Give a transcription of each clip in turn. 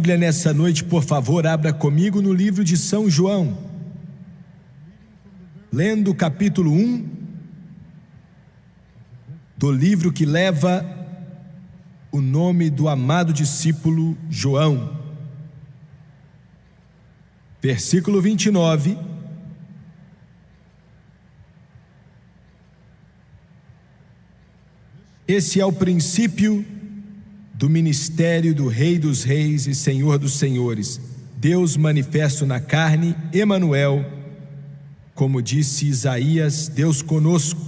Bíblia nessa noite, por favor, abra comigo no livro de São João, lendo o capítulo 1 do livro que leva o nome do amado discípulo João. Versículo 29. Esse é o princípio do ministério do Rei dos Reis e Senhor dos Senhores, Deus manifesto na carne, Emanuel, como disse Isaías, Deus conosco.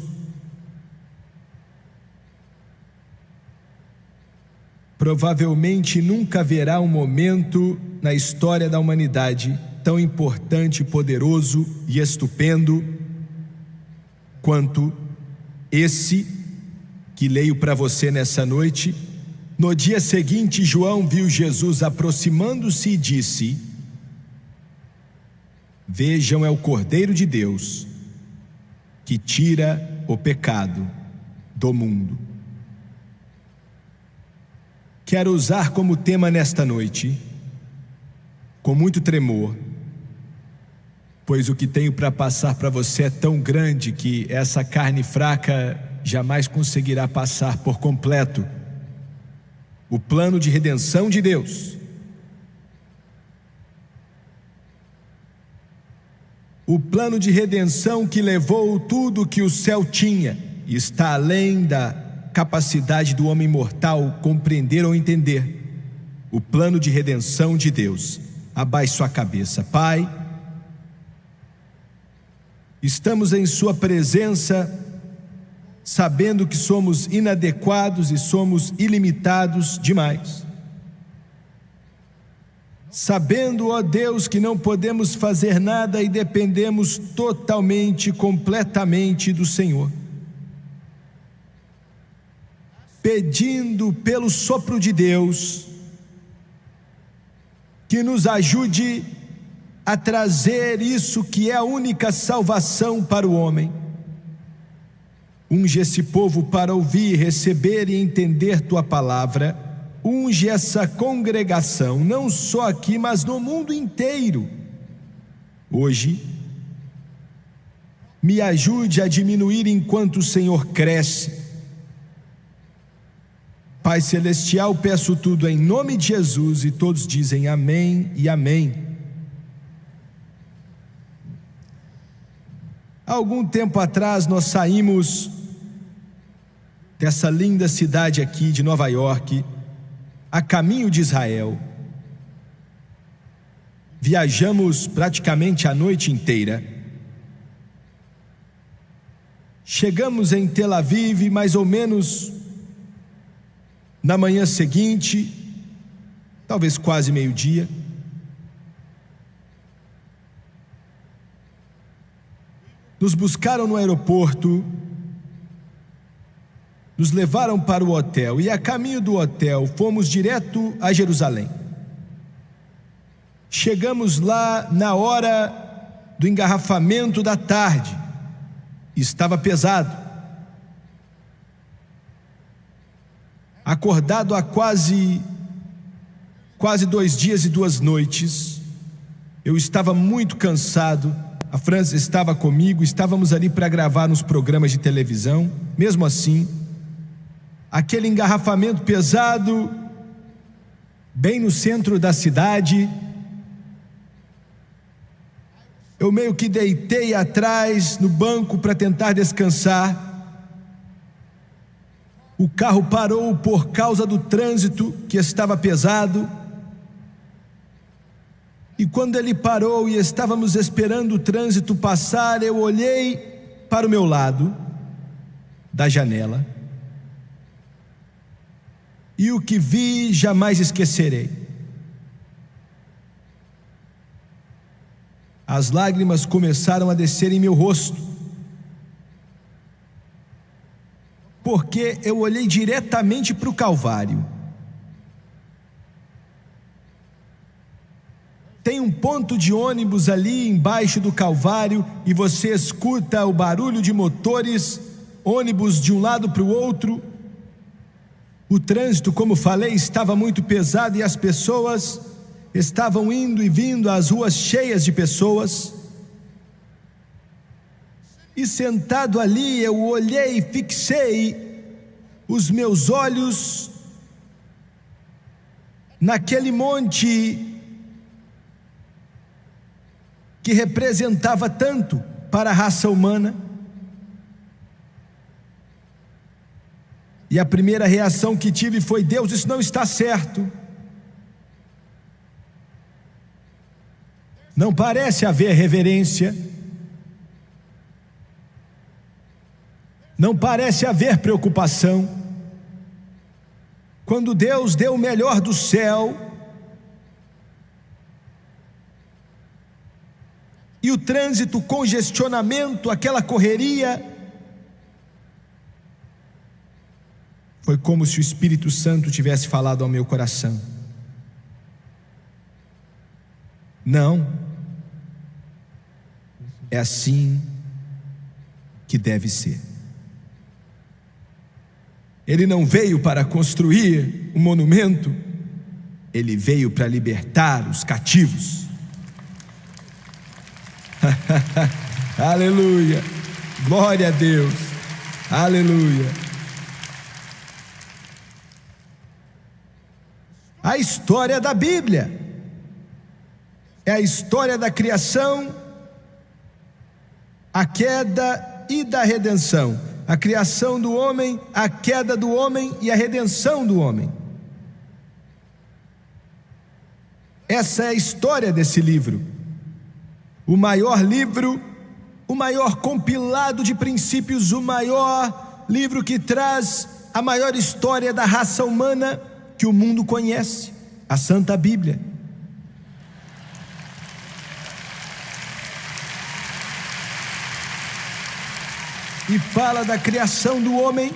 Provavelmente nunca haverá um momento na história da humanidade tão importante, poderoso e estupendo quanto esse que leio para você nessa noite. No dia seguinte, João viu Jesus aproximando-se e disse: Vejam, é o Cordeiro de Deus, que tira o pecado do mundo. Quero usar como tema nesta noite, com muito tremor, pois o que tenho para passar para você é tão grande que essa carne fraca jamais conseguirá passar por completo o plano de redenção de Deus. O plano de redenção que levou tudo que o céu tinha e está além da capacidade do homem mortal compreender ou entender. O plano de redenção de Deus. Abaixe sua cabeça. Pai, estamos em sua presença, sabendo que somos inadequados e somos ilimitados demais. Sabendo, ó Deus, que não podemos fazer nada e dependemos totalmente, completamente do Senhor. Pedindo pelo sopro de Deus que nos ajude a trazer isso que é a única salvação para o homem. Unge esse povo para ouvir, receber e entender tua palavra. Unge essa congregação, não só aqui, mas no mundo inteiro. Hoje, me ajude a diminuir enquanto o Senhor cresce. Pai Celestial, peço tudo em nome de Jesus, e todos dizem amém e amém. Há algum tempo atrás nós saímos dessa linda cidade aqui de Nova York, a caminho de Israel. Viajamos praticamente a noite inteira. Chegamos em Tel Aviv mais ou menos na manhã seguinte, talvez quase meio-dia. Nos buscaram no aeroporto, nos levaram para o hotel e a caminho do hotel fomos direto a Jerusalém. Chegamos lá na hora do engarrafamento da tarde. Estava pesado. Acordado há quase 2 dias e 2 noites, eu estava muito cansado. A França estava comigo, estávamos ali para gravar nos programas de televisão. Mesmo assim, aquele engarrafamento pesado, bem no centro da cidade, eu meio que deitei atrás no banco para tentar descansar. O carro parou por causa do trânsito que estava pesado. E quando ele parou e estávamos esperando o trânsito passar, eu olhei para o meu lado da janela. E o que vi jamais esquecerei. As lágrimas começaram a descer em meu rosto, porque eu olhei diretamente para o Calvário. Tem um ponto de ônibus ali embaixo do Calvário e você escuta o barulho de motores, ônibus de um lado para o outro. O trânsito, como falei, estava muito pesado e as pessoas estavam indo e vindo, as ruas cheias de pessoas, e sentado ali eu olhei e fixei os meus olhos naquele monte que representava tanto para a raça humana. E a primeira reação que tive foi: Deus, isso não está certo. Não parece haver reverência, não parece haver preocupação. Quando Deus deu o melhor do céu, e o trânsito, congestionamento, aquela correria, foi como se o Espírito Santo tivesse falado ao meu coração: não, é assim que deve ser. Ele não veio para construir um monumento, ele veio para libertar os cativos. Aleluia, glória a Deus, aleluia. A história da Bíblia é a história da criação, a queda e da redenção. A criação do homem, a queda do homem e a redenção do homem. Essa é a história desse livro. O maior livro, o maior compilado de princípios, o maior livro que traz a maior história da raça humana que o mundo conhece, a Santa Bíblia. E fala da criação do homem,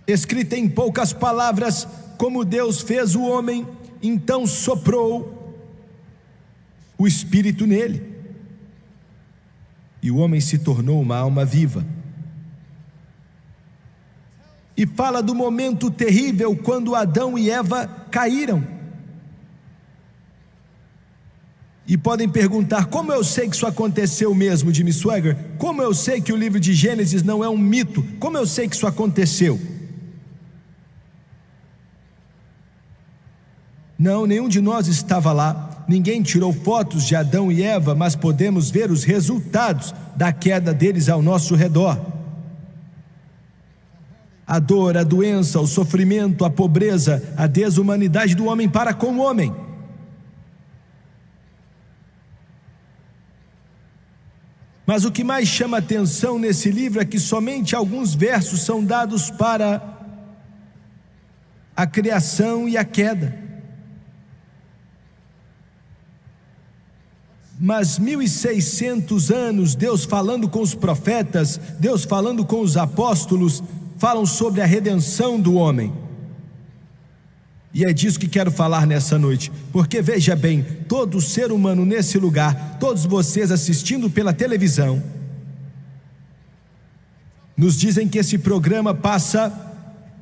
escrita em poucas palavras: como Deus fez o homem, então soprou o Espírito nele, e o homem se tornou uma alma viva. E fala do momento terrível quando Adão e Eva caíram. E podem perguntar: como eu sei que isso aconteceu mesmo, Jimmy Swaggart? Como eu sei que o livro de Gênesis não é um mito? Como eu sei que isso aconteceu? Não, nenhum de nós estava lá, ninguém tirou fotos de Adão e Eva, mas podemos ver os resultados da queda deles ao nosso redor. A dor, a doença, o sofrimento, a pobreza, a desumanidade do homem para com o homem. Mas o que mais chama atenção nesse livro é que somente alguns versos são dados para a criação e a queda. Mas 1600 anos, Deus falando com os profetas, Deus falando com os apóstolos, falam sobre a redenção do homem. E é disso que quero falar nessa noite, porque veja bem, todo ser humano nesse lugar, todos vocês assistindo pela televisão, nos dizem que esse programa passa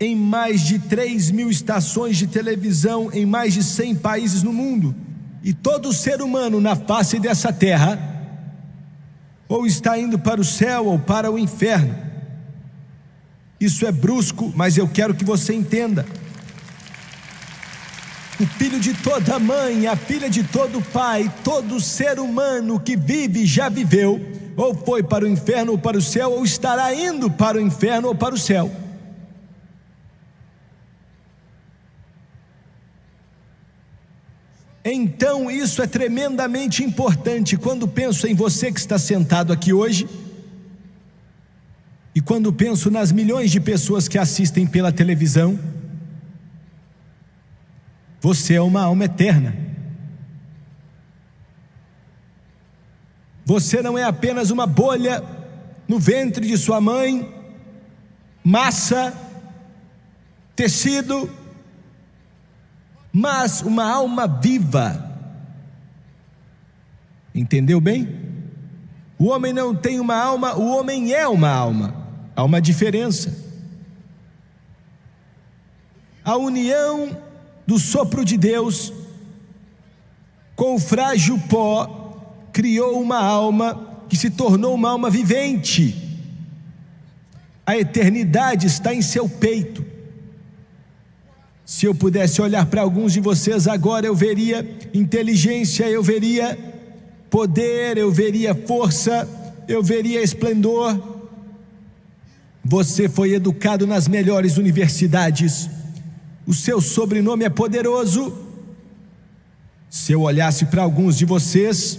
em mais de 3.000 estações de televisão, em mais de 100 países no mundo. E todo ser humano na face dessa terra, ou está indo para o céu ou para o inferno. Isso é brusco, mas eu quero que você entenda. O filho de toda mãe, a filha de todo pai, todo ser humano que vive, já viveu, ou foi para o inferno ou para o céu, ou estará indo para o inferno ou para o céu. Então isso é tremendamente importante. Quando penso em você que está sentado aqui hoje, e quando penso nas milhões de pessoas que assistem pela televisão, você é uma alma eterna. Você não é apenas uma bolha no ventre de sua mãe, massa, tecido, mas uma alma viva. Entendeu bem? O homem não tem uma alma, o homem é uma alma. Há uma diferença. a união do sopro de Deus com o frágil pó criou uma alma que se tornou uma alma vivente. A eternidade está em seu peito. Se eu pudesse olhar para alguns de vocês agora, eu veria inteligência, eu veria poder, eu veria força, eu veria esplendor. Você foi educado nas melhores universidades. O seu sobrenome é poderoso. Se eu olhasse para alguns de vocês,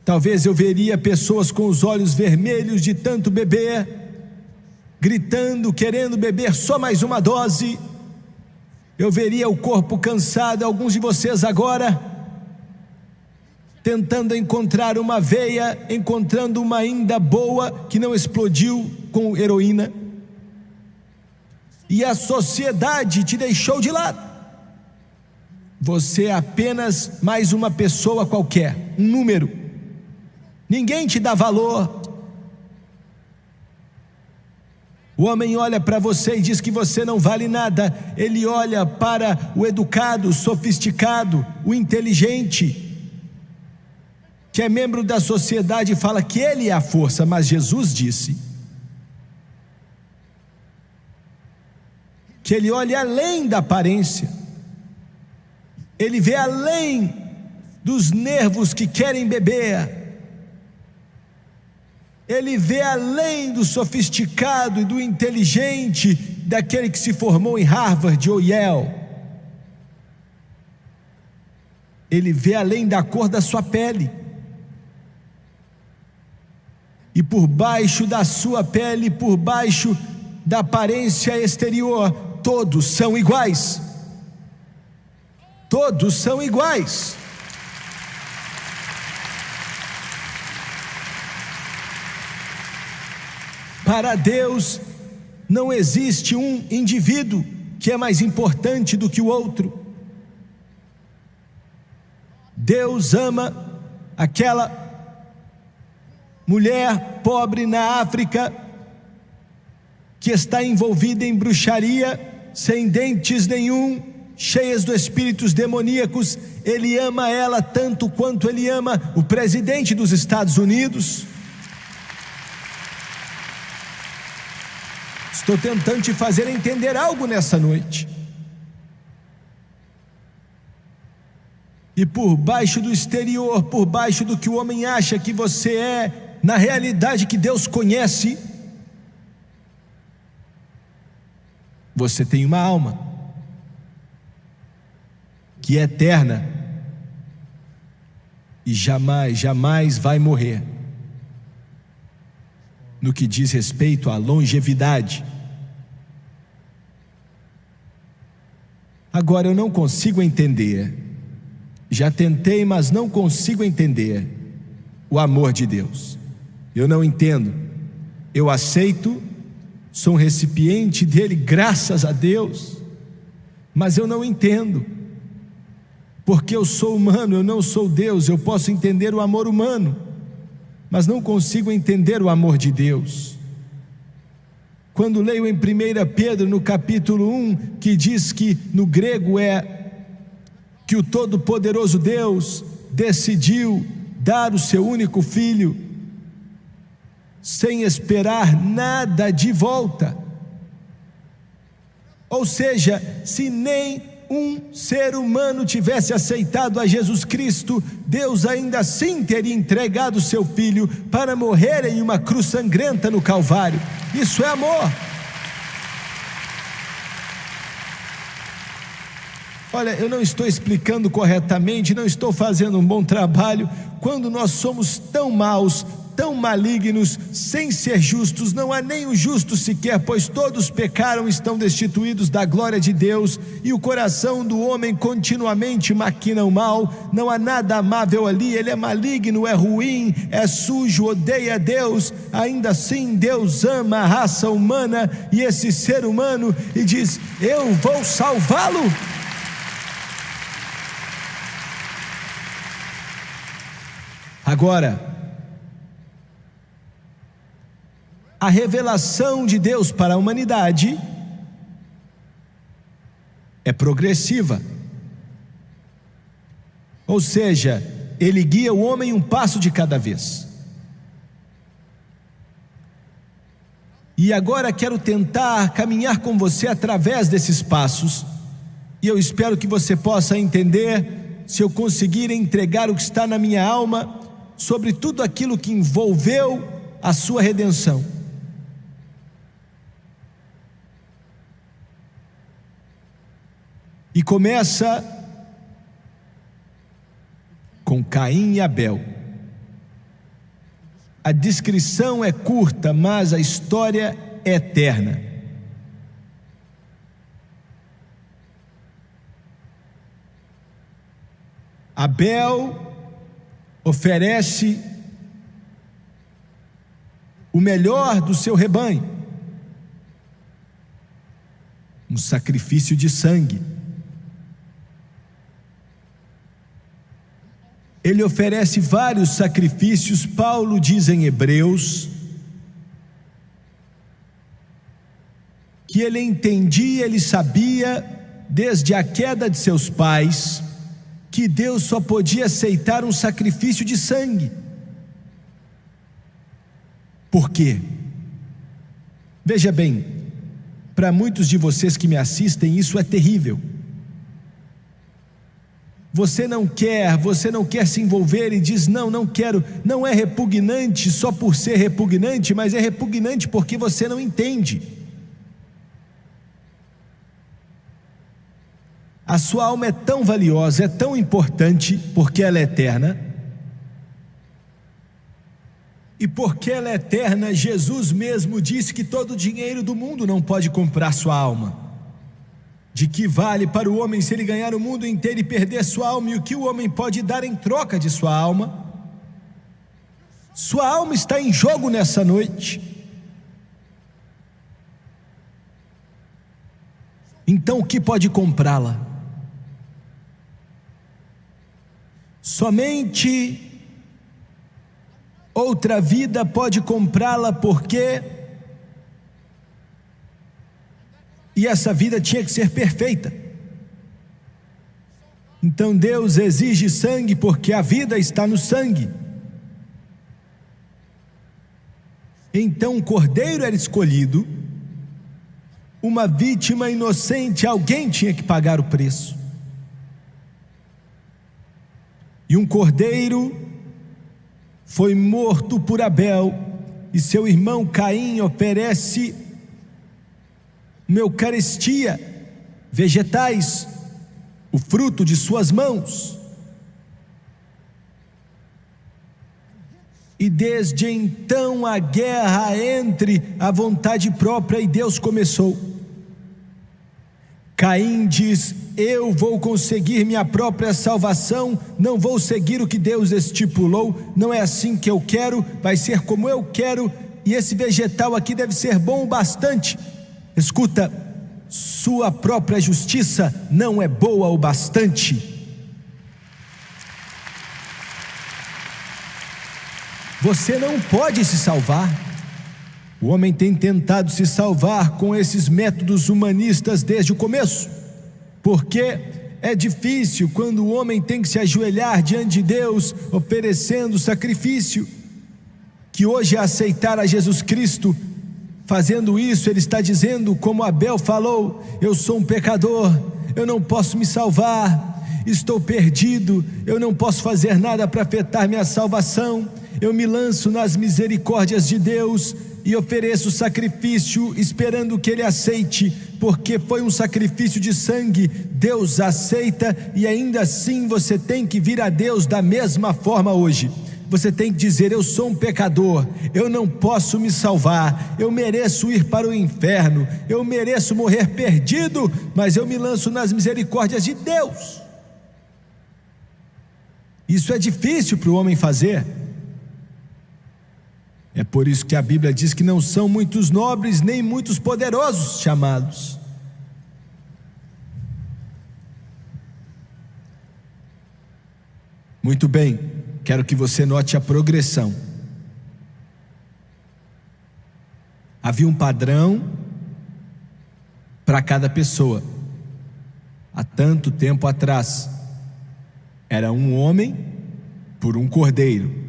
talvez eu veria pessoas com os olhos vermelhos de tanto beber, gritando, querendo beber só mais uma dose. Eu veria o corpo cansado, alguns de vocês agora, tentando encontrar uma veia, encontrando uma ainda boa que não explodiu com heroína. E a sociedade te deixou de lado. Você é apenas mais uma pessoa qualquer, um número. Ninguém te dá valor. O homem olha para você e diz que você não vale nada. Ele olha para o educado, o sofisticado, o inteligente, que é membro da sociedade, e fala que ele é a força. Mas Jesus disse que ele olha além da aparência. Ele vê além dos nervos que querem beber. Ele vê além do sofisticado e do inteligente, daquele que se formou em Harvard ou Yale. Ele vê além da cor da sua pele. E por baixo da sua pele, por baixo da aparência exterior, todos são iguais. Todos são iguais. Para Deus não existe um indivíduo que é mais importante do que o outro. Deus ama aquela mulher pobre na África que está envolvida em bruxaria, sem dentes nenhum, cheias de espíritos demoníacos. Ele ama ela tanto quanto ele ama o presidente dos Estados Unidos. Estou tentando te fazer entender algo nessa noite. E por baixo do exterior, por baixo do que o homem acha que você é, na realidade que Deus conhece, você tem uma alma que é eterna e jamais vai morrer. No que diz respeito à longevidade. Agora eu não consigo entender, já tentei, mas não consigo entender o amor de Deus. Eu não entendo. Eu aceito, sou um recipiente dele, graças a Deus, mas eu não entendo, porque eu sou humano, eu não sou Deus. Eu posso entender o amor humano, mas não consigo entender o amor de Deus. Quando leio em 1 Pedro, no capítulo 1, que diz que no grego é que o Todo-Poderoso Deus decidiu dar o seu único filho, sem esperar nada de volta. Ou seja, se nem um ser humano tivesse aceitado a Jesus Cristo, Deus ainda assim teria entregado seu filho para morrer em uma cruz sangrenta no Calvário. Isso é amor. Olha, eu não estou explicando corretamente, não estou fazendo um bom trabalho. Quando nós somos tão maus, tão malignos, sem ser justos, não há nenhum justo sequer, pois todos pecaram e estão destituídos da glória de Deus, e o coração do homem continuamente maquina o mal. Não há nada amável ali, ele é maligno, é ruim, é sujo, odeia Deus. Ainda assim Deus ama a raça humana e esse ser humano, e diz: eu vou salvá-lo. Agora, a revelação de Deus para a humanidade é progressiva. Ou seja, ele guia o homem um passo de cada vez. E agora quero tentar caminhar com você através desses passos, e eu espero que você possa entender, se eu conseguir entregar o que está na minha alma, sobre tudo aquilo que envolveu a sua redenção. E começa com Caim e Abel. A descrição é curta, mas a história é eterna. Abel oferece o melhor do seu rebanho, um sacrifício de sangue. Ele oferece vários sacrifícios. Paulo diz em Hebreus que ele entendia, ele sabia desde a queda de seus pais que Deus só podia aceitar um sacrifício de sangue. Por quê? Veja bem, para muitos de vocês que me assistem, isso é terrível. Você não quer se envolver e diz, não quero. Não é repugnante só por ser repugnante, mas é repugnante porque você não entende. A sua alma é tão valiosa, é tão importante, porque ela é eterna. E porque ela é eterna, Jesus mesmo disse que todo o dinheiro do mundo não pode comprar sua alma. De que vale para o homem se ele ganhar o mundo inteiro e perder sua alma? E o que o homem pode dar em troca de sua alma? Sua alma está em jogo nessa noite. Então o que pode comprá-la? Somente outra vida pode comprá-la, porque e essa vida tinha que ser perfeita. Então Deus exige sangue, porque a vida está no sangue. Então um cordeiro era escolhido, uma vítima inocente, alguém tinha que pagar o preço. E um cordeiro foi morto por Abel, e seu irmão Caim oferece uma eucaristia, vegetais, o fruto de suas mãos. E desde então a guerra entre a vontade própria e Deus começou. Caim diz, eu vou conseguir minha própria salvação, não vou seguir o que Deus estipulou, não é assim que eu quero, vai ser como eu quero, e esse vegetal aqui deve ser bom o bastante. Escuta, sua própria justiça não é boa o bastante. Você não pode se salvar. O homem tem tentado se salvar com esses métodos humanistas desde o começo, porque é difícil quando o homem tem que se ajoelhar diante de Deus, oferecendo sacrifício, que hoje é aceitar a Jesus Cristo. Fazendo isso, ele está dizendo, como Abel falou, eu sou um pecador, eu não posso me salvar, estou perdido, eu não posso fazer nada para afetar minha salvação, eu me lanço nas misericórdias de Deus e ofereço sacrifício esperando que Ele aceite, porque foi um sacrifício de sangue. Deus aceita, e ainda assim você tem que vir a Deus da mesma forma hoje. Você tem que dizer, eu sou um pecador, eu não posso me salvar, eu mereço ir para o inferno, eu mereço morrer perdido, mas eu me lanço nas misericórdias de Deus. Isso é difícil para o homem fazer. É por isso que a Bíblia diz que não são muitos nobres nem muitos poderosos chamados. Muito bem, quero que você note a progressão. Havia um padrão para cada pessoa. tanto tempo atrás. Era um homem por um cordeiro.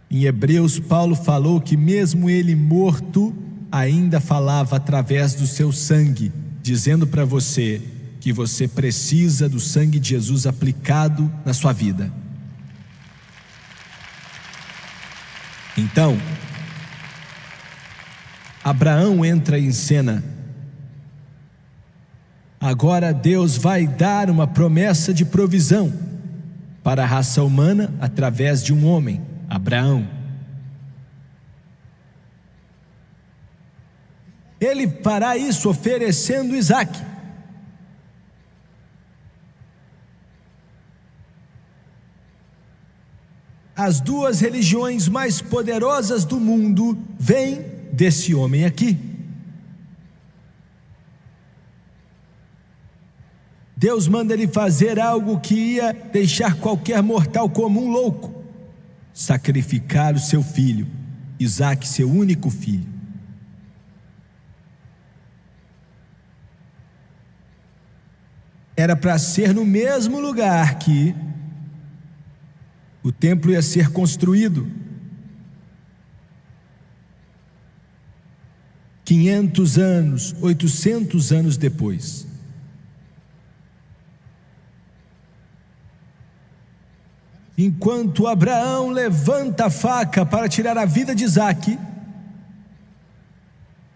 Em Hebreus, Paulo falou que mesmo ele morto, ainda falava através do seu sangue, dizendo para você que você precisa do sangue de Jesus aplicado na sua vida. Então, Abraão entra em cena. Agora Deus vai dar uma promessa de provisão para a raça humana através de um homem, Abraão. Ele fará isso oferecendo Isaque. As duas religiões mais poderosas do mundo vêm desse homem aqui. Deus manda ele fazer algo que ia deixar qualquer mortal comum louco: sacrificar o seu filho, Isaque, seu único filho. Era para ser no mesmo lugar que o templo ia ser construído. 500 anos, 800 anos depois. Enquanto Abraão levanta a faca para tirar a vida de Isaque,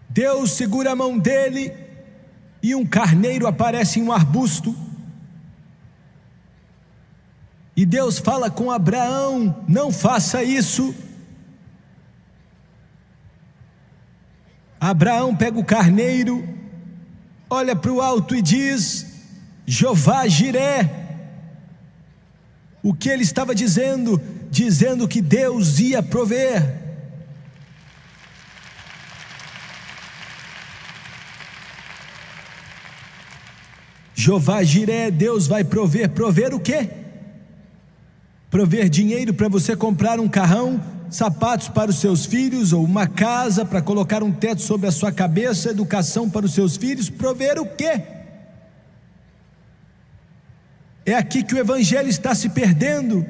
Deus segura a mão dele e um carneiro aparece em um arbusto. E Deus fala com Abraão: não faça isso. Abraão pega o carneiro, olha para o alto e diz: Jeová Jiré. O que ele estava dizendo? Dizendo que Deus ia prover. Jeová Jiré, Deus vai prover. Prover o quê? Prover dinheiro para você comprar um carrão, sapatos para os seus filhos, ou uma casa para colocar um teto sobre a sua cabeça, educação para os seus filhos. Prover o quê? É aqui que o evangelho está se perdendo.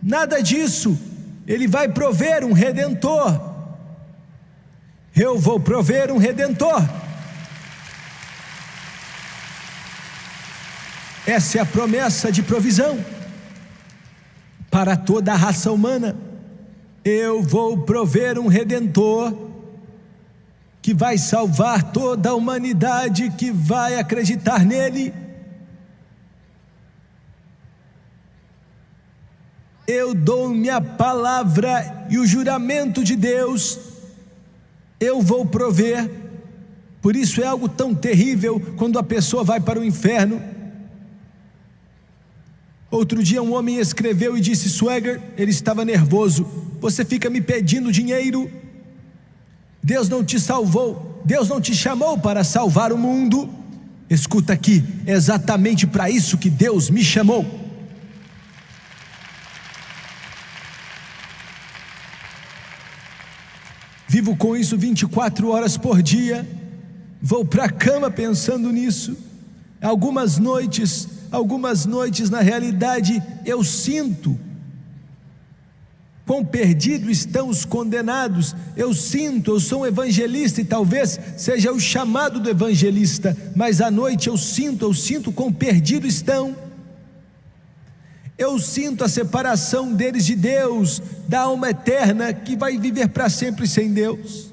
Nada disso. Ele vai prover um redentor. Eu vou prover um redentor. Essa é a promessa de provisão para toda a raça humana. Eu vou prover um redentor que vai salvar toda a humanidade que vai acreditar nele. Eu dou minha palavra e o juramento de Deus, eu vou prover. Por isso é algo tão terrível quando a pessoa vai para o inferno. Outro dia um homem escreveu e disse: Swagger, ele estava nervoso, você fica me pedindo dinheiro. Deus não te salvou, Deus não te chamou para salvar o mundo. Escuta aqui, é exatamente para isso que Deus me chamou. Vivo com isso 24 horas por dia, vou para a cama pensando nisso. Algumas noites na realidade eu sinto quão perdidos estão os condenados. Eu sou um evangelista e talvez seja o chamado do evangelista, mas à noite eu sinto quão perdidos estão. Eu sinto a separação deles de Deus, da alma eterna que vai viver para sempre sem Deus.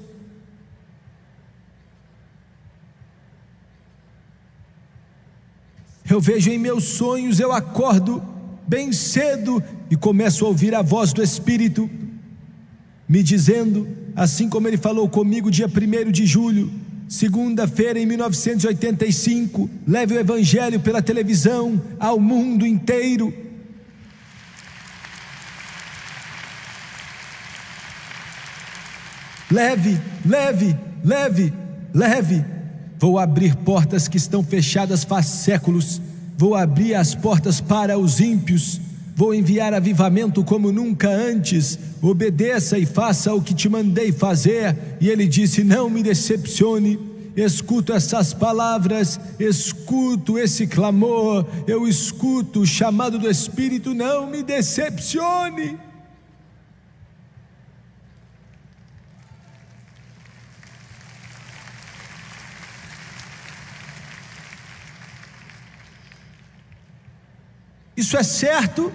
Eu vejo em meus sonhos, eu acordo bem cedo e começo a ouvir a voz do Espírito me dizendo, assim como ele falou comigo dia 1º de julho, segunda-feira em 1985, leve o evangelho pela televisão ao mundo inteiro. Leve. Vou abrir portas que estão fechadas faz séculos. Vou abrir as portas para os ímpios. Vou enviar avivamento como nunca antes. Obedeça e faça o que te mandei fazer. E ele disse: não me decepcione. escuto essas palavras, escuto esse clamor, eu escuto o chamado do Espírito: não me decepcione. Isso é certo?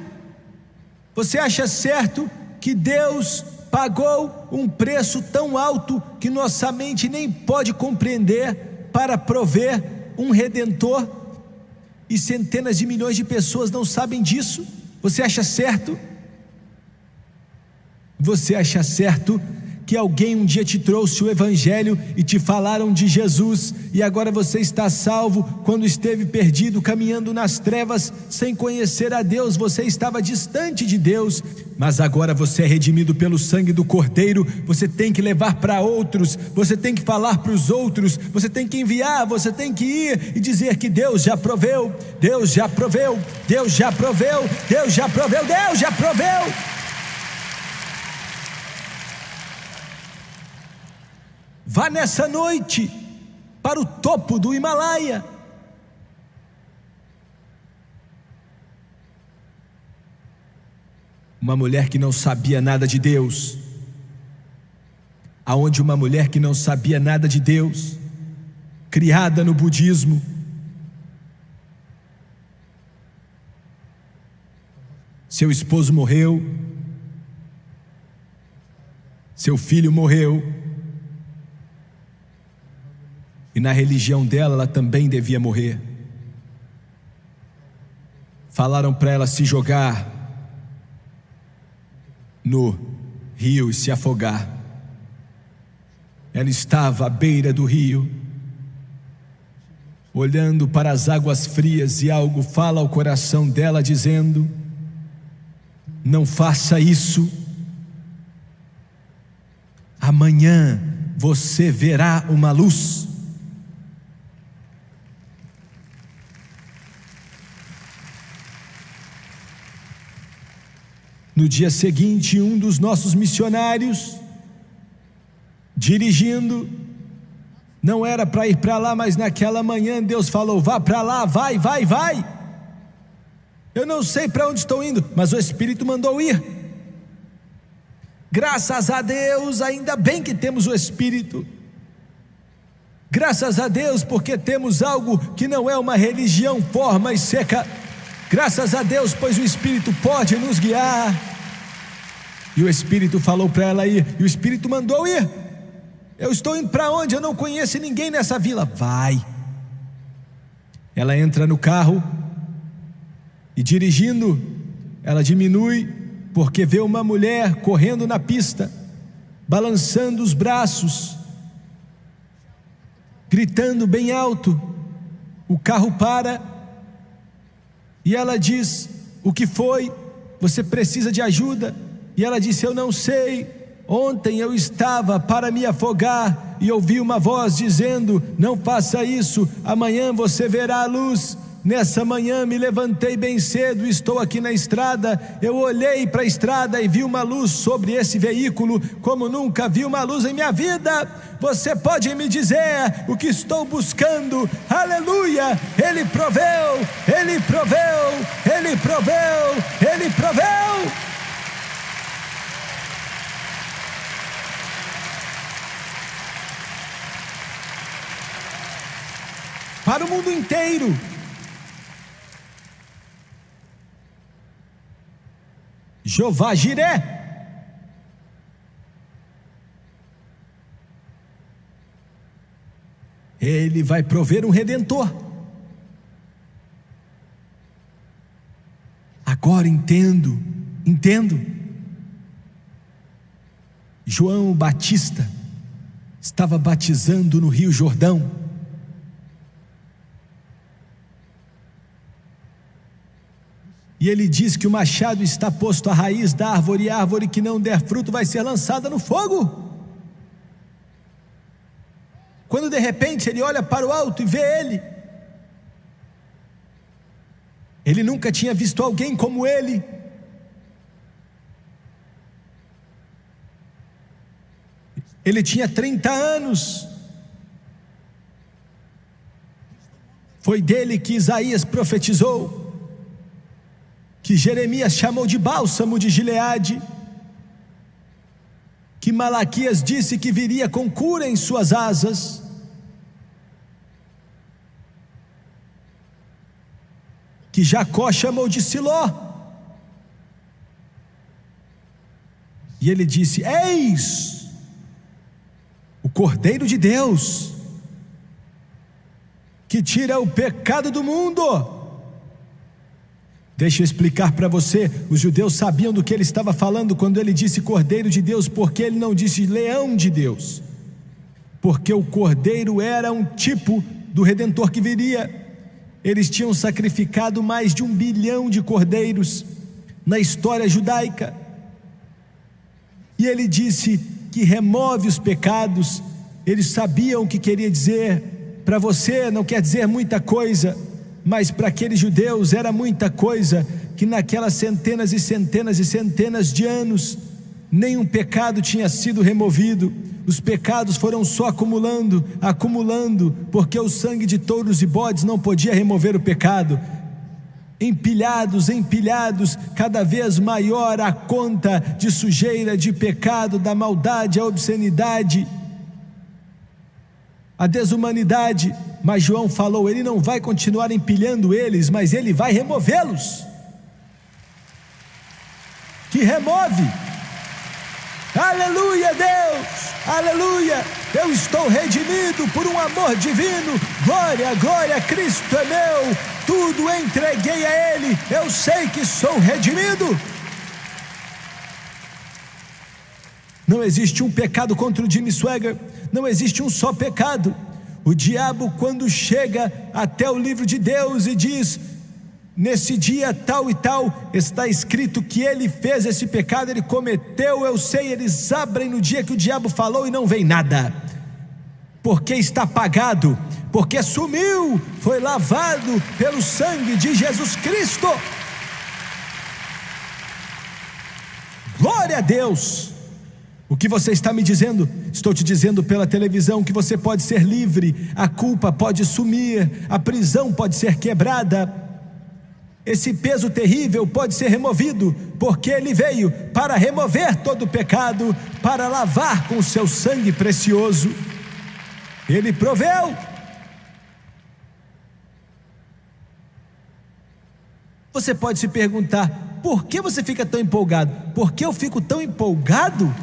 Você acha certo que Deus pagou um preço tão alto que nossa mente nem pode compreender para prover um Redentor? E centenas de milhões de pessoas não sabem disso? Você acha certo? Você acha certo que alguém um dia te trouxe o Evangelho e te falaram de Jesus, e agora você está salvo, quando esteve perdido, caminhando nas trevas, sem conhecer a Deus? Você estava distante de Deus, mas agora você é redimido pelo sangue do Cordeiro. Você tem que levar para outros, você tem que falar para os outros, você tem que enviar, você tem que ir e dizer que Deus já proveu, Deus já proveu, Deus já proveu, Deus já proveu, Deus já proveu. Vá nessa noite para o topo do Himalaia. Uma mulher que não sabia nada de Deus, aonde uma mulher que não sabia nada de Deus, criada no budismo, seu esposo morreu, seu filho morreu, e na religião dela, ela também devia morrer. Falaram para ela se jogar no rio e se afogar. Ela estava à beira do rio, olhando para as águas frias, e algo fala ao coração dela dizendo: não faça isso. Amanhã você verá uma luz. No dia seguinte, um dos nossos missionários, dirigindo, não era para ir para lá, mas naquela manhã Deus falou: vá para lá, vai. Eu não sei para onde estou indo, mas o Espírito mandou ir. Graças a Deus, ainda bem que temos o Espírito. Graças a Deus, porque temos algo que não é uma religião forma e seca. Graças a Deus, pois o Espírito pode nos guiar. E o Espírito falou para ela ir, e o Espírito mandou ir. Eu estou indo para onde? Eu não conheço ninguém nessa vila. Vai. Ela entra no carro e, dirigindo, ela diminui, porque vê uma mulher correndo na pista, balançando os braços, gritando bem alto. O carro para e ela diz: o que foi? Você precisa de ajuda? E ela disse: eu não sei. Ontem eu estava para me afogar e ouvi uma voz dizendo: não faça isso, amanhã você verá a luz. Nessa manhã me levantei bem cedo, estou aqui na estrada. Eu olhei para a estrada e vi uma luz sobre esse veículo, como nunca vi uma luz em minha vida. Você pode me dizer o que estou buscando? Aleluia! Ele proveu, Ele proveu, Ele proveu, Ele proveu. Para o mundo inteiro. Jeová Jiré. Ele vai prover um Redentor. Agora entendo. João Batista estava batizando no Rio Jordão. E ele diz que o machado está posto à raiz da árvore, e a árvore que não der fruto vai ser lançada no fogo. Quando de repente ele olha para o alto e vê ele nunca tinha visto alguém como ele. Ele tinha 30 anos, Foi dele que Isaías profetizou, que Jeremias chamou de bálsamo de Gileade, que Malaquias disse que viria com cura em suas asas, que Jacó chamou de Siló, e ele disse: eis o Cordeiro de Deus, que tira o pecado do mundo. Deixa eu explicar para você, os judeus sabiam do que ele estava falando quando ele disse Cordeiro de Deus, porque ele não disse Leão de Deus, porque o Cordeiro era um tipo do Redentor que viria. Eles tinham sacrificado mais de 1 bilhão de cordeiros na história judaica, e ele disse que remove os pecados. Eles sabiam o que queria dizer. Para você não quer dizer muita coisa, mas para aqueles judeus era muita coisa, que naquelas centenas e centenas e centenas de anos, nenhum pecado tinha sido removido. Os pecados foram só acumulando, acumulando, porque o sangue de touros e bodes não podia remover o pecado. Empilhados, empilhados, cada vez maior a conta de sujeira, de pecado, da maldade, a obscenidade, a desumanidade. Mas João falou, ele não vai continuar empilhando eles, mas ele vai removê-los. Que remove. Aleluia, Deus, aleluia. Eu estou redimido por um amor divino. Glória, glória, Cristo é meu. Tudo entreguei a Ele. Eu sei que sou redimido. Não existe um pecado contra o Jimmy Swaggart. Não existe um só pecado. O diabo, quando chega até o livro de Deus e diz, nesse dia tal e tal, está escrito que ele fez esse pecado, ele cometeu, eu sei, eles abrem no dia que o diabo falou e não vem nada, porque está apagado, porque sumiu, foi lavado pelo sangue de Jesus Cristo. Glória a Deus. O que você está me dizendo? Estou te dizendo pela televisão que você pode ser livre, a culpa pode sumir, a prisão pode ser quebrada, esse peso terrível pode ser removido, porque Ele veio para remover todo o pecado, para lavar com o seu sangue precioso. Ele proveu. Você pode se perguntar, por que você fica tão empolgado? Por que eu fico tão empolgado?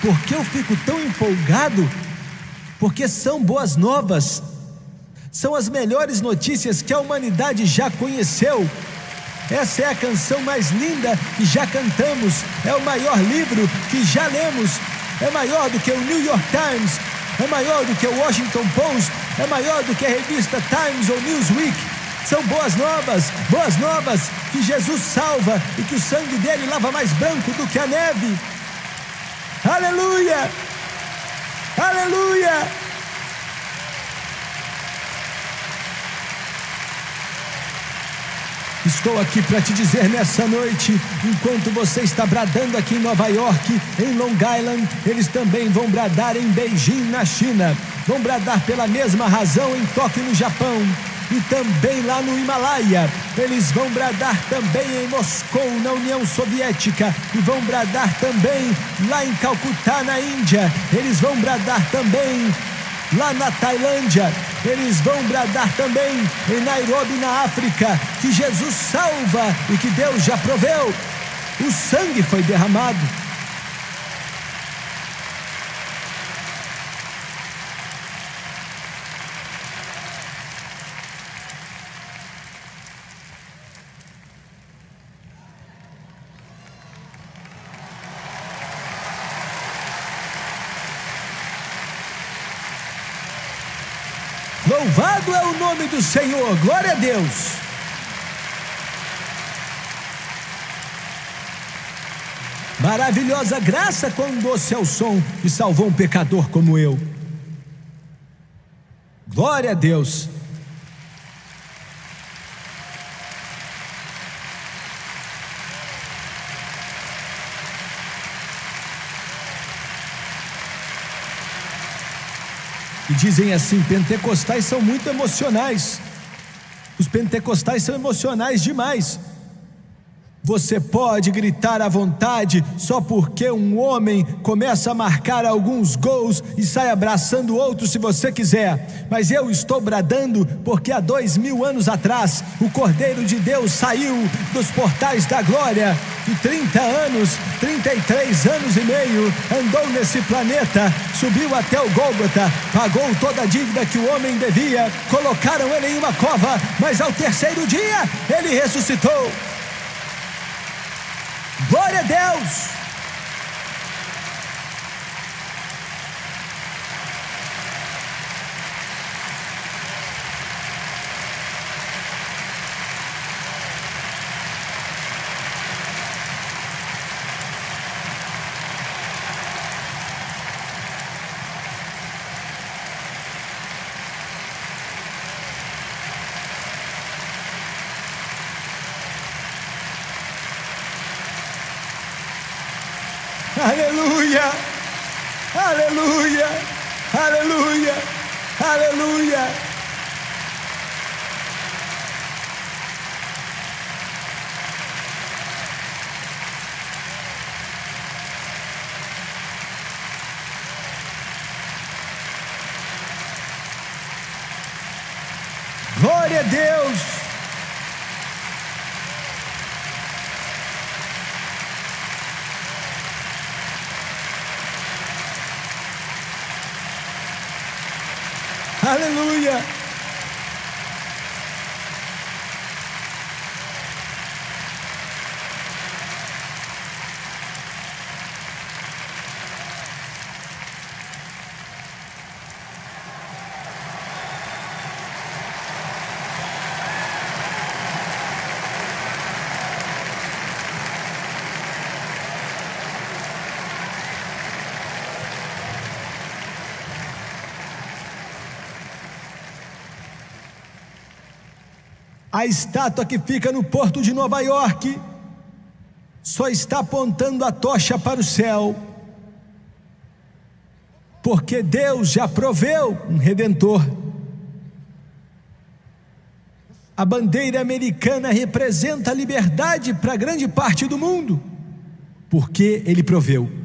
Por que eu fico tão empolgado? Porque são boas novas, são as melhores notícias que a humanidade já conheceu. Essa é a canção mais linda que já cantamos, é o maior livro que já lemos, é maior do que o New York Times, é maior do que o Washington Post, é maior do que a revista Times ou Newsweek. São boas novas, que Jesus salva e que o sangue dele lava mais branco do que a neve. Aleluia, aleluia. Estou aqui para te dizer nessa noite, enquanto você está bradando aqui em Nova York, em Long Island, eles também vão bradar em Beijing, na China, vão bradar pela mesma razão em Tóquio, no Japão, e também lá no Himalaia. Eles vão bradar também em Moscou, na União Soviética, e vão bradar também lá em Calcutá, na Índia. Eles vão bradar também lá na Tailândia. Eles vão bradar também em Nairobi, na África, que Jesus salva e que Deus já proveu. O sangue foi derramado. Louvado é o nome do Senhor, glória a Deus. Maravilhosa graça, quão doce é o som que salvou um pecador como eu. Glória a Deus. e dizem assim: pentecostais são muito emocionais. Os pentecostais são emocionais demais. Você pode gritar à vontade só porque um homem começa a marcar alguns gols e sai abraçando outros se você quiser, mas eu estou bradando porque há 2000 anos atrás o Cordeiro de Deus saiu dos portais da glória e 30 anos, 33 anos e meio andou nesse planeta, subiu até o Gólgota, pagou toda a dívida que o homem devia, colocaram ele em uma cova, mas ao terceiro dia ele ressuscitou. Glória a Deus! Aleluia, aleluia, aleluia, aleluia. Glória a Deus. Aleluia! A estátua que fica no porto de Nova York só está apontando a tocha para o céu, porque Deus já proveu um redentor. A bandeira americana representa a liberdade para grande parte do mundo, porque Ele proveu.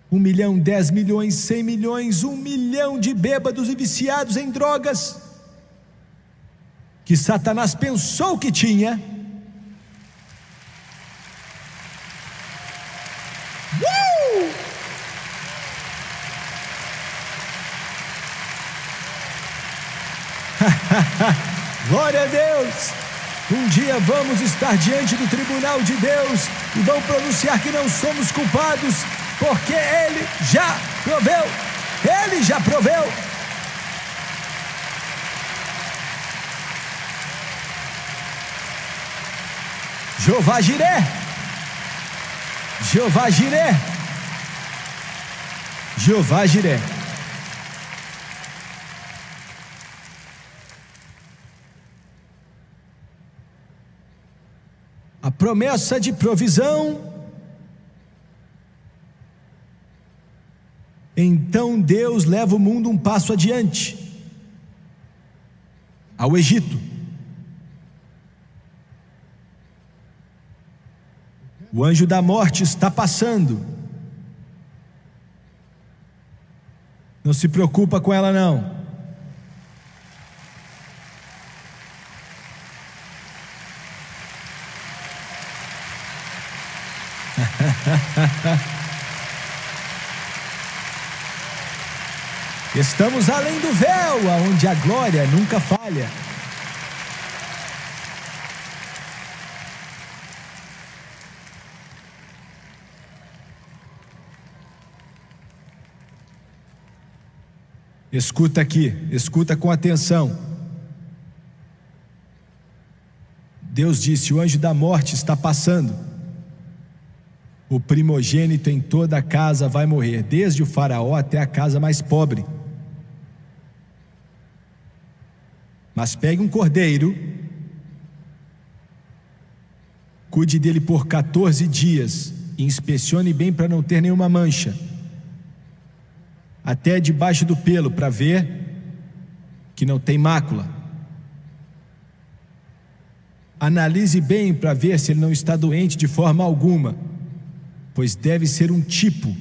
Um milhão, 10 milhões, 100 milhões, 1 milhão de bêbados e viciados em drogas, que Satanás pensou que tinha. Glória a Deus! Um dia vamos estar diante do tribunal de Deus e vão pronunciar que não somos culpados, porque Ele já proveu. Ele já proveu. Jeová Jiré, Jeová Jiré, Jeová Jiré. A promessa de provisão. Então Deus leva o mundo um passo adiante, ao Egito. O anjo da morte está passando. Não se preocupa com ela não. Estamos além do véu, aonde a glória nunca falha. Escuta aqui, escuta com atenção. Deus disse: o anjo da morte está passando. O primogênito em toda a casa vai morrer, desde o faraó até a casa mais pobre. Mas pegue um cordeiro, cuide dele por 14 dias e inspecione bem para não ter nenhuma mancha, até debaixo do pelo, para ver que não tem mácula. Analise bem para ver se ele não está doente de forma alguma, pois deve ser um tipo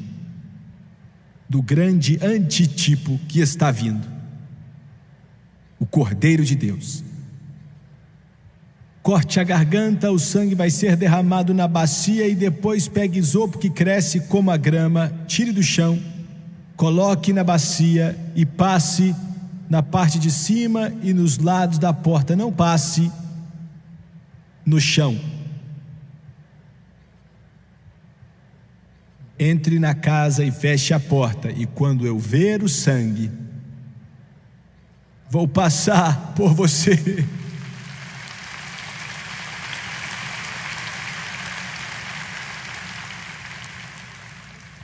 do grande antitipo que está vindo, o Cordeiro de Deus. Corte a garganta, o sangue vai ser derramado na bacia, e depois pegue isopo que cresce como a grama, tire do chão, coloque na bacia e passe na parte de cima e nos lados da porta. Não passe no chão. Entre na casa e feche a porta, e quando eu ver o sangue, vou passar por você.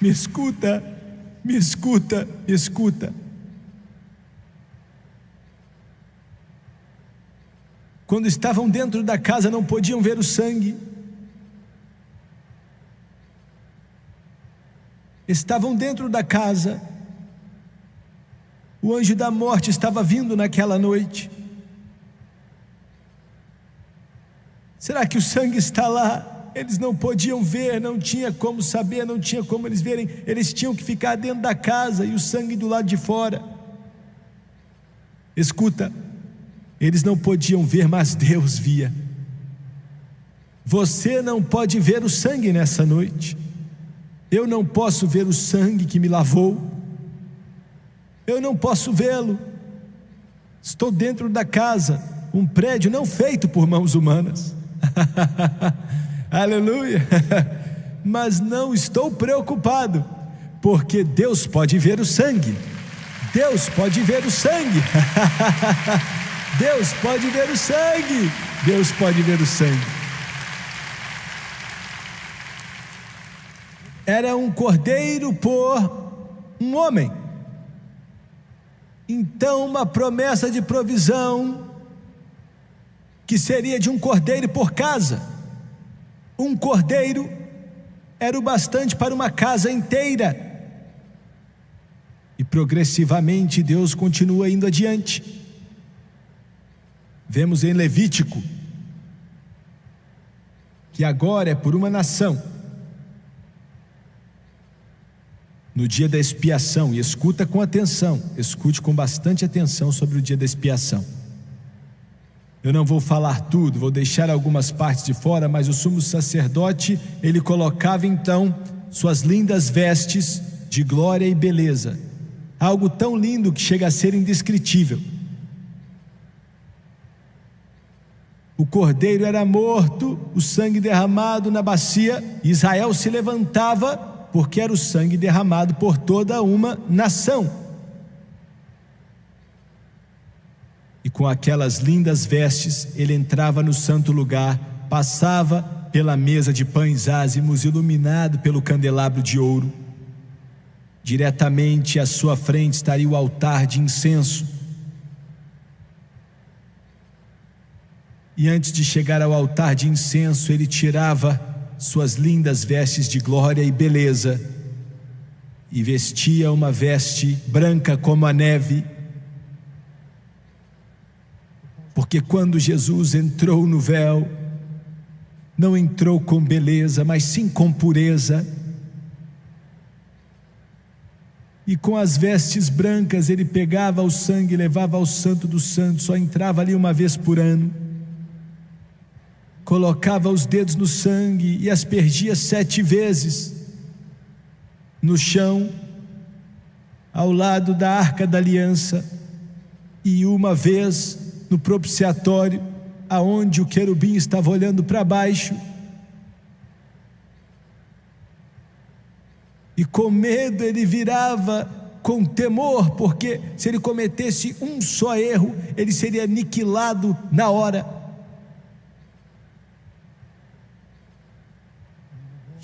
Me escuta, me escuta, me escuta. Quando estavam dentro da casa, não podiam ver o sangue. Estavam dentro da casa. O anjo da morte estava vindo naquela noite. Será que o sangue está lá? Eles não podiam ver, não tinha como saber, não tinha como eles verem. Eles tinham que ficar dentro da casa e o sangue do lado de fora. Escuta, eles não podiam ver, mas Deus via. Você não pode ver o sangue nessa noite. Eu não posso ver o sangue que me lavou. Eu não posso vê-lo. Estou dentro da casa, um prédio não feito por mãos humanas. Aleluia. Mas não estou preocupado, porque Deus pode ver o sangue. Deus pode ver o sangue. Deus pode ver o sangue. Deus pode ver o sangue. Era um cordeiro por um homem. Então, uma promessa de provisão que seria de um cordeiro por casa. Um cordeiro era o bastante para uma casa inteira. E progressivamente Deus continua indo adiante. Vemos em Levítico que agora é por uma nação. No dia da expiação, e escuta com atenção, escute com bastante atenção sobre o dia da expiação. Eu não vou falar tudo, vou deixar algumas partes de fora, mas o sumo sacerdote, ele colocava então suas lindas vestes de glória e beleza, algo tão lindo que chega a ser indescritível. O cordeiro era morto, o sangue derramado na bacia, Israel se levantava, porque era o sangue derramado por toda uma nação. E com aquelas lindas vestes, ele entrava no santo lugar, passava pela mesa de pães ázimos, iluminado pelo candelabro de ouro. Diretamente à sua frente estaria o altar de incenso. E antes de chegar ao altar de incenso, ele tirava suas lindas vestes de glória e beleza, e vestia uma veste branca como a neve, porque quando Jesus entrou no véu, não entrou com beleza, mas sim com pureza. E com as vestes brancas ele pegava o sangue e levava ao Santo dos Santos, só entrava ali uma vez por ano, colocava os dedos no sangue e aspergia 7 vezes no chão, ao lado da Arca da Aliança, e uma vez no propiciatório, aonde o querubim estava olhando para baixo, e com medo ele virava com temor, porque se ele cometesse um só erro, ele seria aniquilado na hora.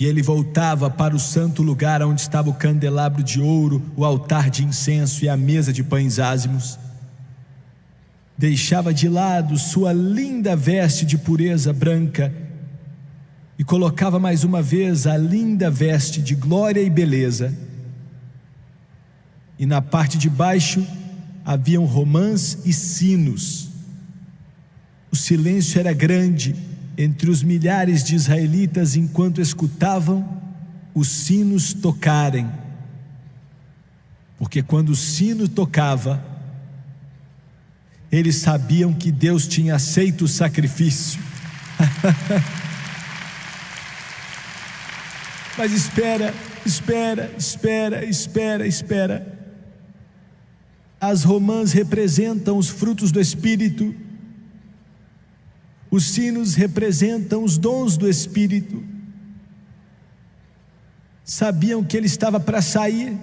E ele voltava para o santo lugar onde estava o candelabro de ouro, o altar de incenso e a mesa de pães ázimos. Deixava de lado sua linda veste de pureza branca e colocava mais uma vez a linda veste de glória e beleza, e na parte de baixo haviam romãs e sinos. O silêncio era grande entre os milhares de israelitas enquanto escutavam os sinos tocarem, porque quando o sino tocava, eles sabiam que Deus tinha aceito o sacrifício. Mas espera. As romãs representam os frutos do Espírito, os sinos representam os dons do Espírito. Sabiam que ele estava para sair.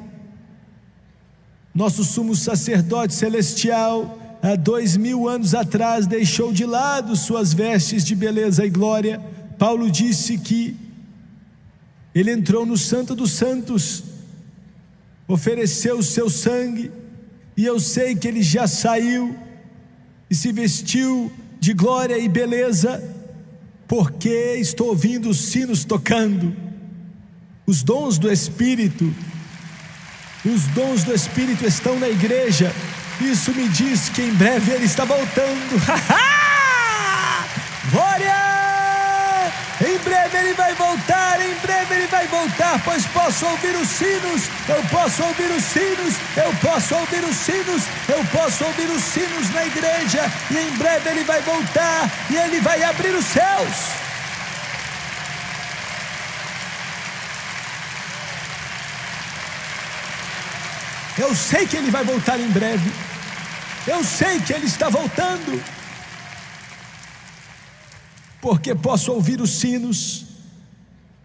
Nosso sumo sacerdote celestial, há 2000 anos atrás, deixou de lado suas vestes de beleza e glória. Paulo disse que ele entrou no Santo dos Santos, ofereceu o seu sangue, e eu sei que ele já saiu e se vestiu de glória e beleza, porque estou ouvindo os sinos tocando. Os dons do Espírito estão na igreja. Isso me diz que em breve ele está voltando. Glória! Em breve ele vai voltar, pois posso ouvir os sinos, eu posso ouvir os sinos na igreja, e em breve ele vai voltar, e ele vai abrir os céus. Eu sei que ele vai voltar em breve, eu sei que ele está voltando, porque posso ouvir os sinos,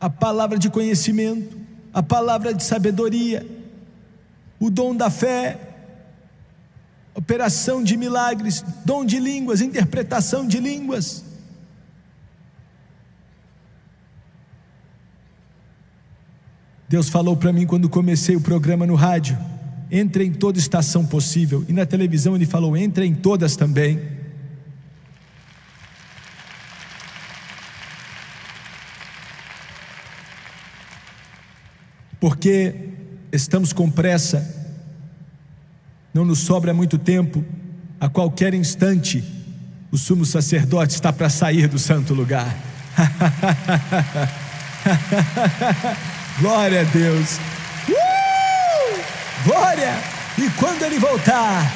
a palavra de conhecimento, a palavra de sabedoria, o dom da fé, operação de milagres, dom de línguas, interpretação de línguas. Deus falou para mim quando comecei o programa no rádio: entre em toda estação possível, e na televisão ele falou: entre em todas também. Porque estamos com pressa, não nos sobra muito tempo, a qualquer instante o sumo sacerdote está para sair do santo lugar. Glória a Deus, glória! E quando ele voltar,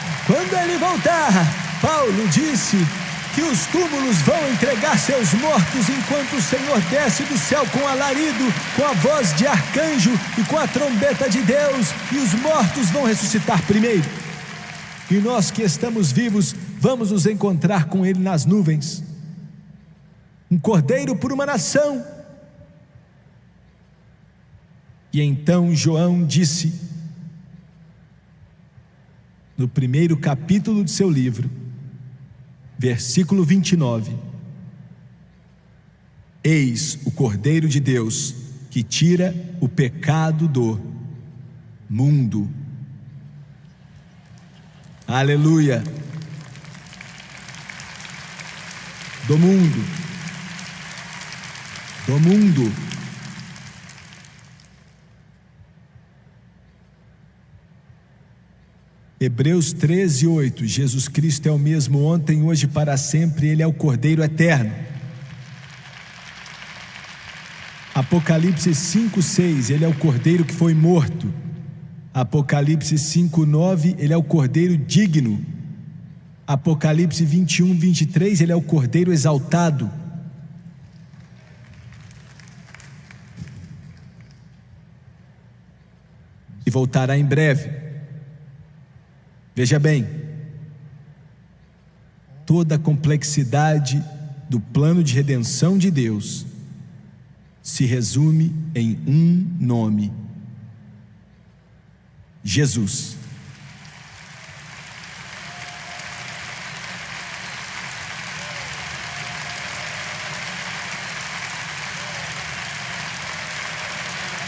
Paulo disse que os túmulos vão entregar seus mortos enquanto o Senhor desce do céu com alarido, com a voz de arcanjo e com a trombeta de Deus, e os mortos vão ressuscitar primeiro, e nós que estamos vivos vamos nos encontrar com ele nas nuvens. Um cordeiro por uma nação. E então João disse, no primeiro capítulo de seu livro, versículo 29: eis o Cordeiro de Deus que tira o pecado do mundo. Aleluia! Do mundo. Hebreus 13:8, Jesus Cristo é o mesmo ontem, hoje e para sempre, ele é o Cordeiro eterno. Apocalipse 5:6, ele é o Cordeiro que foi morto. Apocalipse 5:9, ele é o Cordeiro digno. Apocalipse 21:23, ele é o Cordeiro exaltado. E voltará em breve. Veja bem, toda a complexidade do plano de redenção de Deus se resume em um nome: Jesus.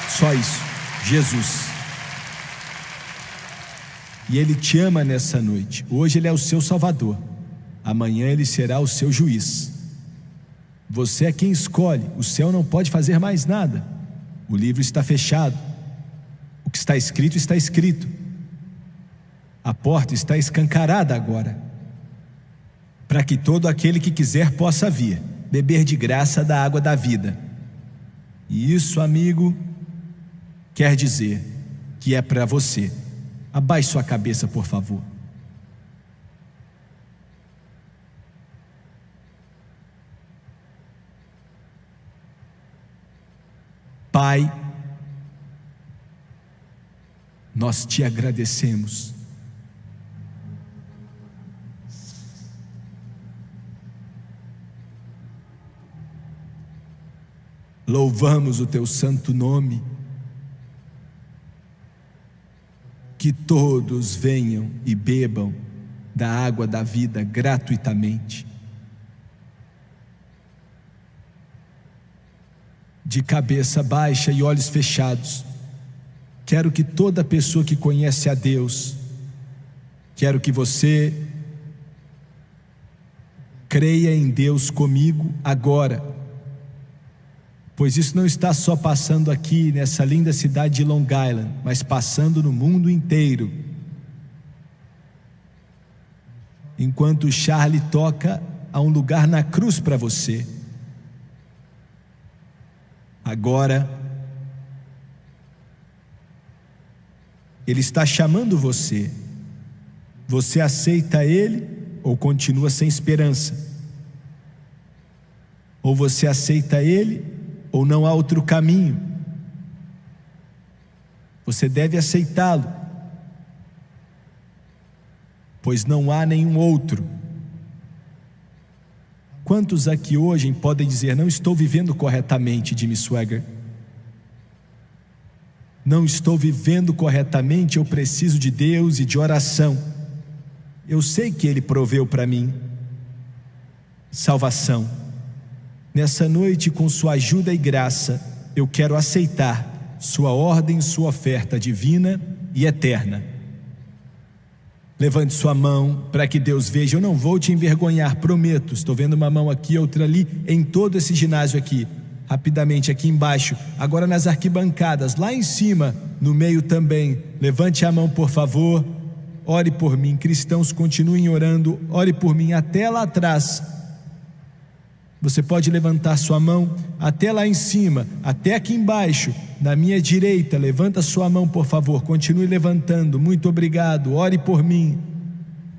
Só isso, Jesus. E Ele te ama nessa noite. Hoje Ele é o seu Salvador, amanhã Ele será o seu juiz. Você é quem escolhe. O céu não pode fazer mais nada. O livro está fechado. O que está escrito está escrito. A porta está escancarada agora, para que todo aquele que quiser possa vir, beber de graça da água da vida. E isso, amigo, quer dizer que é para você. Abaixe sua cabeça, por favor. Pai, nós te agradecemos. Louvamos o teu santo nome. Que todos venham e bebam da água da vida gratuitamente. De cabeça baixa e olhos fechados, quero que toda pessoa que conhece a Deus, quero que você creia em Deus comigo agora, pois isso não está só passando aqui nessa linda cidade de Long Island, mas passando no mundo inteiro. Enquanto Charlie toca a um lugar na cruz para você. Agora, Ele está chamando você. Você aceita Ele ou continua sem esperança? Ou você aceita Ele ou não há outro caminho? Você deve aceitá-lo, pois não há nenhum outro. Quantos aqui hoje podem dizer: não estou vivendo corretamente, Jimmy Swaggart? Não estou vivendo corretamente, eu preciso de Deus e de oração. Eu sei que Ele proveu para mim salvação. Nessa noite, com sua ajuda e graça, eu quero aceitar sua ordem, sua oferta divina e eterna. Levante sua mão para que Deus veja. Eu não vou te envergonhar, prometo. Estou vendo uma mão aqui, outra ali, em todo esse ginásio aqui. Rapidamente, aqui embaixo, agora nas arquibancadas, lá em cima, no meio também. Levante a mão, por favor. Ore por mim. Cristãos, continuem orando. Ore por mim até lá atrás. Você pode levantar sua mão até lá em cima, até aqui embaixo, na minha direita. Levanta sua mão, por favor, continue levantando. Muito obrigado. Ore por mim,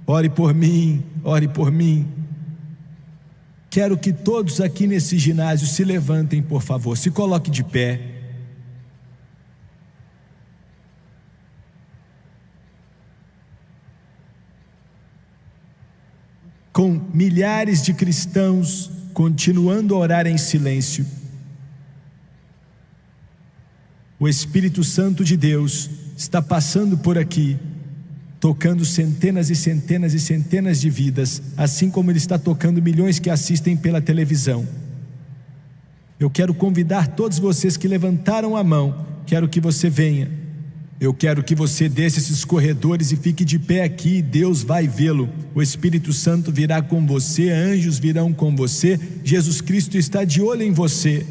ore por mim, ore por mim. Quero que todos aqui nesse ginásio se levantem, por favor, se coloque de pé. Com milhares de cristãos continuando a orar em silêncio, o Espírito Santo de Deus está passando por aqui, tocando centenas e centenas e centenas de vidas, assim como Ele está tocando milhões que assistem pela televisão. Eu quero convidar todos vocês que levantaram a mão, quero que você venha. Eu quero que você desça esses corredores e fique de pé aqui. Deus vai vê-lo. O Espírito Santo virá com você, anjos virão com você. Jesus Cristo está de olho em você,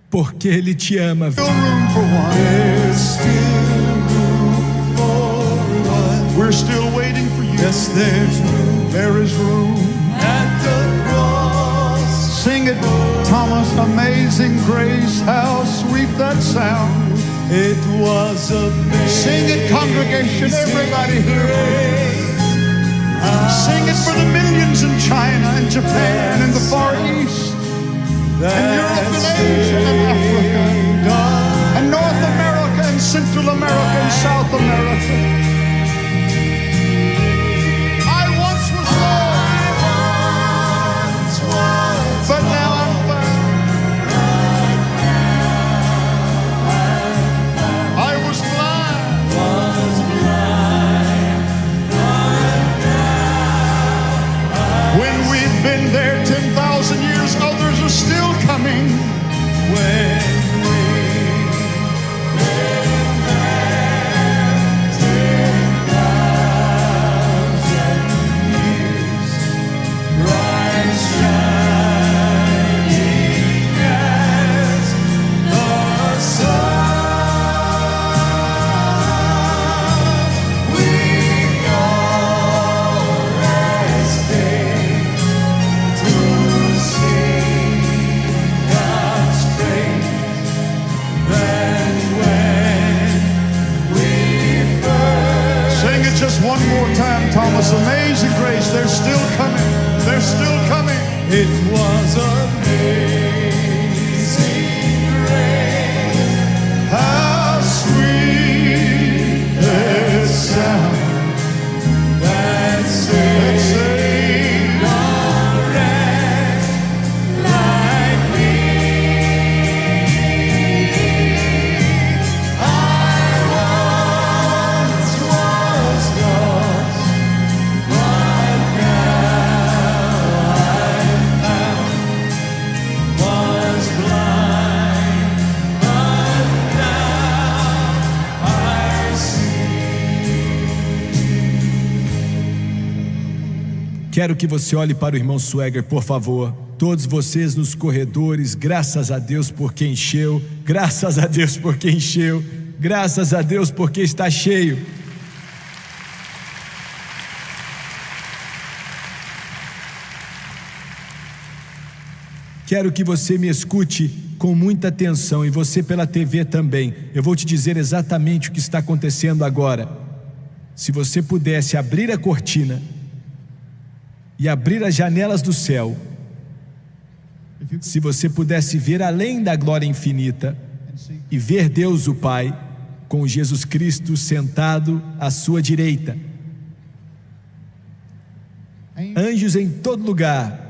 porque Ele te ama. We're still waiting for you. Yes, there is room at the cross. Sing it, Thomas. Amazing grace, how sweet that sound. It was amazing. Sing it, congregation, everybody here. Sing it for the millions in China and Japan and the Far East and Europe and Asia and Africa and North America and Central America and South America. But now I'm found. I was blind. When we've been there 10,000 years, others are still coming. When we've been there more time, Thomas. Amazing grace. They're still coming. They're still coming. It was amazing grace. How sweet the sound that saved a wretch like me. I once was lost, but now I'm found. Was blind, but now I see. Quero que você olhe para o irmão Swagger, por favor. Todos vocês nos corredores, graças a Deus porque encheu, graças a Deus porque encheu, graças a Deus porque está cheio. Quero que você me escute com muita atenção, e você pela TV também. Eu vou te dizer exatamente o que está acontecendo agora. Se você pudesse abrir a cortina e abrir as janelas do céu, se você pudesse ver além da glória infinita e ver Deus o Pai com Jesus Cristo sentado à sua direita, anjos em todo lugar,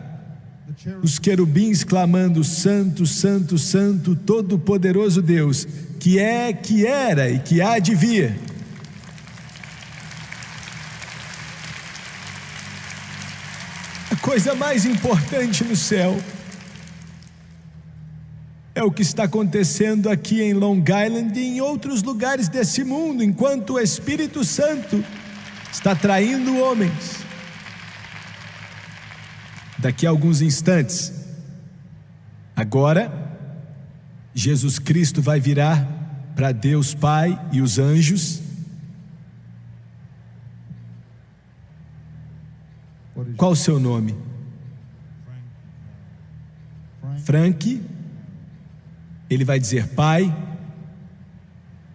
os querubins clamando: Santo, Santo, Santo, Todo-Poderoso Deus, que é, que era e que há de vir. A coisa mais importante no céu é o que está acontecendo aqui em Long Island e em outros lugares desse mundo, enquanto o Espírito Santo está traindo homens. Daqui a alguns instantes, agora, Jesus Cristo vai virar para Deus Pai e os anjos. Qual o seu nome? Frank. Ele vai dizer Pai.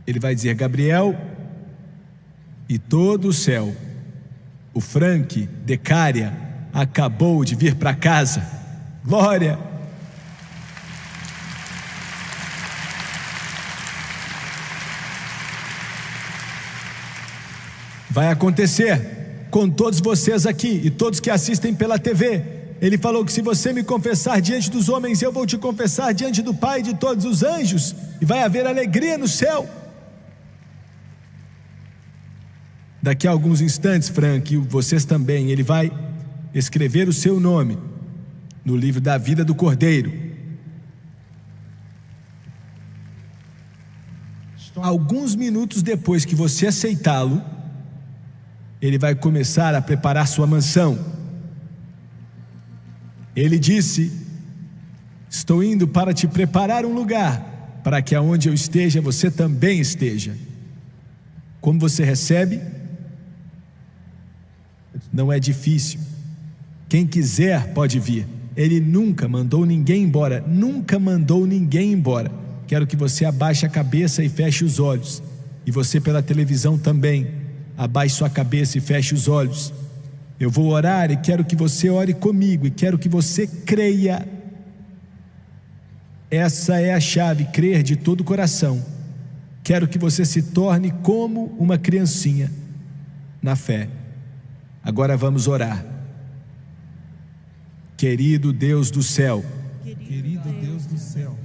Ele vai dizer Gabriel. E todo o céu. O Frank Decária acabou de vir para casa. Glória! Vai acontecer com todos vocês aqui e todos que assistem pela TV. Ele falou que se você me confessar diante dos homens, eu vou te confessar diante do Pai e de todos os anjos, e vai haver alegria no céu. Daqui a alguns instantes, Frank, e vocês também, ele vai escrever o seu nome no livro da vida do Cordeiro. Alguns minutos depois que você aceitá-lo, ele vai começar a preparar sua mansão. Ele disse: estou indo para te preparar um lugar, para que aonde eu esteja, você também esteja. Como você recebe? Não é difícil. Quem quiser pode vir. Ele nunca mandou ninguém embora. Nunca mandou ninguém embora. Quero que você abaixe a cabeça e feche os olhos. E você pela televisão também. Abaixe sua cabeça e feche os olhos. Eu vou orar e quero que você ore comigo. E quero que você creia. Essa é a chave, crer de todo o coração. Quero que você se torne como uma criancinha na fé. Agora vamos orar. Querido Deus do céu, Querido Deus do céu,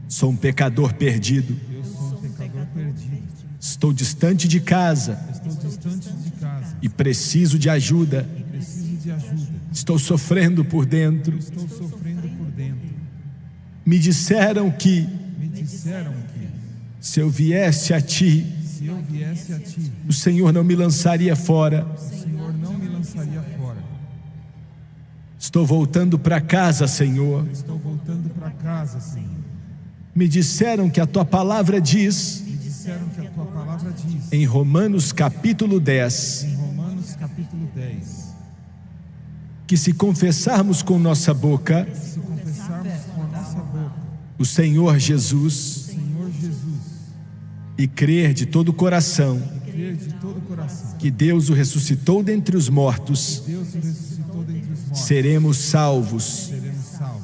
sou um pecador perdido. eu sou um pecador perdido. Estou distante de casa Estou distante de casa. e preciso de ajuda. Preciso de ajuda. Estou sofrendo por dentro. Estou sofrendo por dentro. Me disseram que Me disseram que, se eu viesse a Ti, se eu viesse a Ti, o Senhor não me lançaria fora. o Senhor não me lançaria fora. Estou voltando para casa, Senhor. Estou voltando para casa, Senhor. Me disseram que a Tua palavra diz, Me disseram que a Tua palavra diz, em Romanos capítulo 10, em Romanos capítulo 10, que se confessarmos com nossa boca se confessarmos com a nossa boca o Senhor o Jesus Senhor Jesus e crer de todo o coração e crer de todo o coração que Deus o ressuscitou dentre os mortos, que Deus o ressuscitou dentre os mortos, seremos salvos. seremos salvos.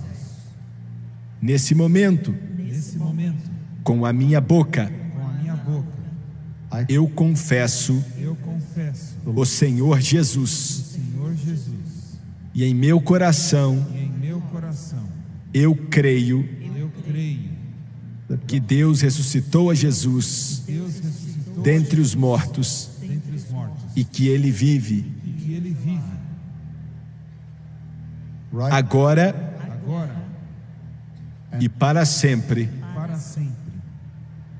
Nesse momento, Nesse momento, com a minha boca, com a minha boca, eu confesso eu confesso o Senhor o Jesus. Senhor Jesus. E em meu coração, E em meu coração, eu creio eu creio que Deus ressuscitou a Jesus que Deus ressuscitou dentre os mortos dentre os mortos e que Ele vive. e que Ele vive. Right? Agora Agora, e para sempre, para sempre,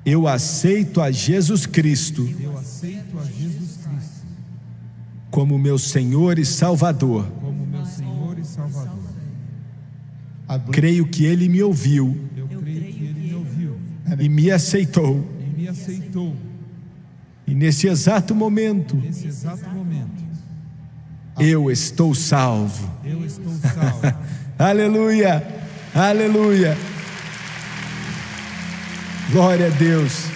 eu aceito a Jesus Cristo eu aceito a Jesus Cristo como meu Senhor e Salvador. como meu Senhor e Salvador. I believe Creio que Ele me ouviu Eu creio que Ele me ouviu e me aceitou. e me aceitou. E nesse exato momento, Nesse exato momento, eu estou salvo. eu estou salvo. Aleluia, aleluia. Glória a Deus.